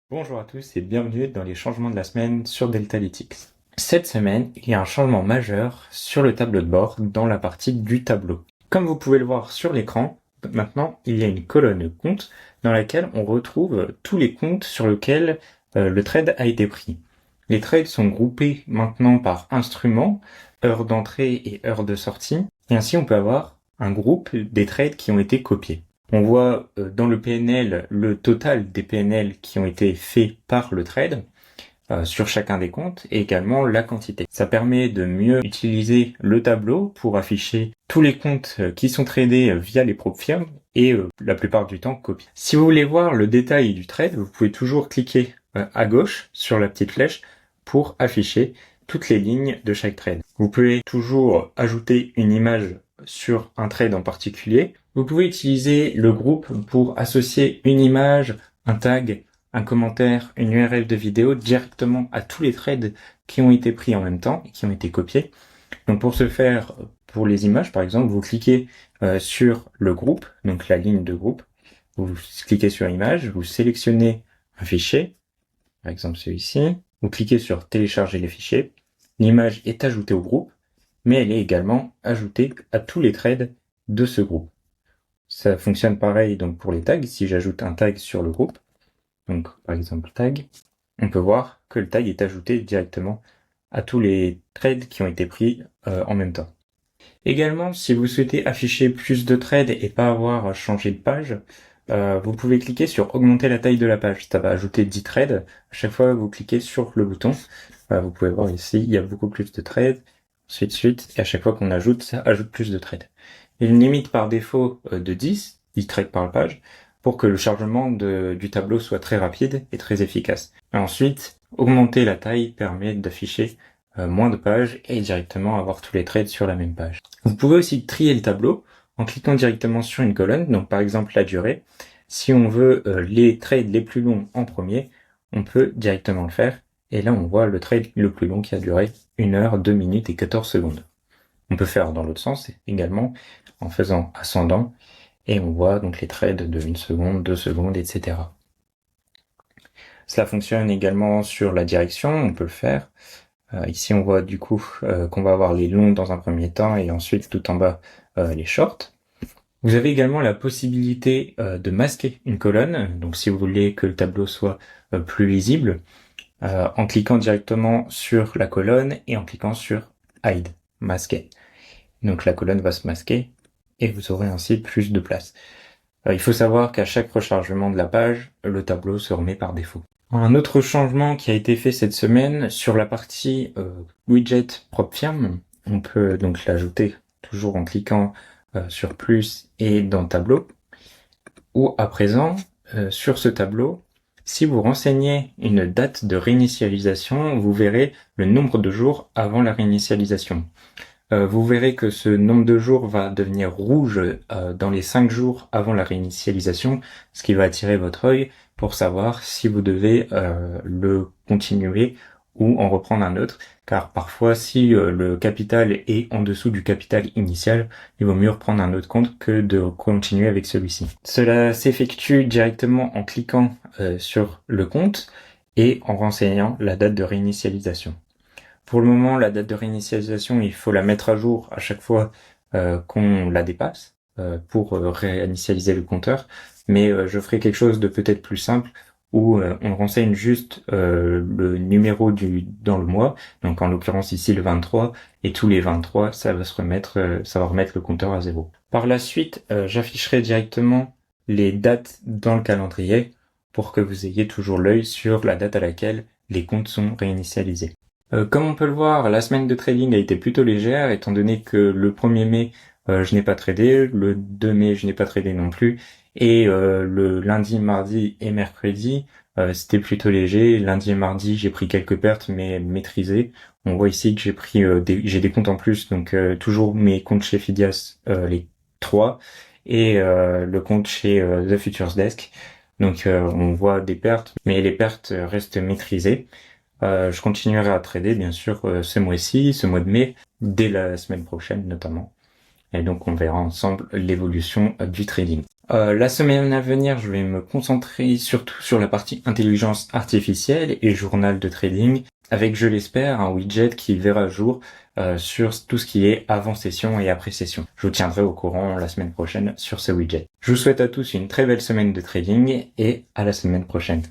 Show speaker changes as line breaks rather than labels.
Bonjour à tous et bienvenue dans les changements de la semaine sur Deltalytics. Cette semaine, il y a un changement majeur sur le tableau de bord dans la partie du tableau. Comme vous pouvez le voir sur l'écran, maintenant il y a une colonne compte dans laquelle on retrouve tous les comptes sur lesquels le trade a été pris. Les trades sont groupés maintenant par instrument, heure d'entrée et heure de sortie, et ainsi on peut avoir un groupe des trades qui ont été copiés. On voit dans le PNL le total des PNL qui ont été faits par le trade sur chacun des comptes et également la quantité. Ça permet de mieux utiliser le tableau pour afficher tous les comptes qui sont tradés via les prop firmes et la plupart du temps copiés. Si vous voulez voir le détail du trade, vous pouvez toujours cliquer à gauche sur la petite flèche pour afficher toutes les lignes de chaque trade. Vous pouvez toujours ajouter une image sur un trade en particulier. Vous pouvez utiliser le groupe pour associer une image, un tag, un commentaire, une URL de vidéo directement à tous les trades qui ont été pris en même temps et qui ont été copiés. Donc pour ce faire, pour les images par exemple, vous cliquez sur le groupe, donc la ligne de groupe, vous cliquez sur image, vous sélectionnez un fichier, par exemple celui-ci, vous cliquez sur télécharger les fichiers, l'image est ajoutée au groupe, mais elle est également ajoutée à tous les trades de ce groupe. Ça fonctionne pareil donc pour les tags. Si j'ajoute un tag sur le groupe, donc par exemple tag, on peut voir que le tag est ajouté directement à tous les trades qui ont été pris en même temps. Également, si vous souhaitez afficher plus de trades et pas avoir à changer de page, vous pouvez cliquer sur augmenter la taille de la page. Ça va ajouter 10 trades. À chaque fois que vous cliquez sur le bouton, vous pouvez voir ici, il y a beaucoup plus de trades, ensuite de suite, et à chaque fois qu'on ajoute, ça ajoute plus de trades. Il y a une limite par défaut de 10 trades par page, pour que le chargement du tableau soit très rapide et très efficace. Et ensuite, augmenter la taille permet d'afficher moins de pages et directement avoir tous les trades sur la même page. Vous pouvez aussi trier le tableau en cliquant directement sur une colonne, donc par exemple la durée. Si on veut les trades les plus longs en premier, on peut directement le faire. Et là, on voit le trade le plus long qui a duré 1 heure, 2 minutes et 14 secondes. On peut faire dans l'autre sens également en faisant ascendant et on voit donc les trades de 1 seconde, 2 secondes, etc. Cela fonctionne également sur la direction, on peut le faire. Ici, on voit du coup qu'on va avoir les longs dans un premier temps et ensuite tout en bas les shorts. Vous avez également la possibilité de masquer une colonne, donc si vous voulez que le tableau soit plus lisible, en cliquant directement sur la colonne et en cliquant sur Hide, masquer. Donc la colonne va se masquer et vous aurez ainsi plus de place. Il faut savoir qu'à chaque rechargement de la page, le tableau se remet par défaut. Un autre changement qui a été fait cette semaine sur la partie widget prop firm, on peut donc l'ajouter toujours en cliquant sur plus et dans tableau, ou à présent sur ce tableau, si vous renseignez une date de réinitialisation, vous verrez le nombre de jours avant la réinitialisation. Vous verrez que ce nombre de jours va devenir rouge dans les 5 jours avant la réinitialisation, ce qui va attirer votre œil pour savoir si vous devez le continuer ou en reprendre un autre, car parfois si le capital est en dessous du capital initial, il vaut mieux reprendre un autre compte que de continuer avec celui-ci. Cela s'effectue directement en cliquant sur le compte et en renseignant la date de réinitialisation. Pour le moment, la date de réinitialisation, il faut la mettre à jour à chaque fois qu'on la dépasse pour réinitialiser le compteur. Mais je ferai quelque chose de peut-être plus simple où on renseigne juste le numéro dans le mois, donc en l'occurrence ici le 23, et tous les 23, ça va remettre le compteur à 0. Par la suite, j'afficherai directement les dates dans le calendrier pour que vous ayez toujours l'œil sur la date à laquelle les comptes sont réinitialisés. Comme on peut le voir, la semaine de trading a été plutôt légère, étant donné que le 1er mai, je n'ai pas tradé, le 2 mai, je n'ai pas tradé non plus, et le lundi, mardi et mercredi, c'était plutôt léger. Lundi et mardi, j'ai pris quelques pertes, mais maîtrisées. On voit ici que j'ai des comptes en plus, donc toujours mes comptes chez Fidias, les 3, et le compte chez The Futures Desk. Donc on voit des pertes, mais les pertes restent maîtrisées. Je continuerai à trader bien sûr ce mois-ci, ce mois de mai, dès la semaine prochaine notamment. Et donc on verra ensemble l'évolution du trading. La semaine à venir, je vais me concentrer surtout sur la partie intelligence artificielle et journal de trading, avec, je l'espère, un widget qui verra jour sur tout ce qui est avant session et après session. Je vous tiendrai au courant la semaine prochaine sur ce widget. Je vous souhaite à tous une très belle semaine de trading et à la semaine prochaine.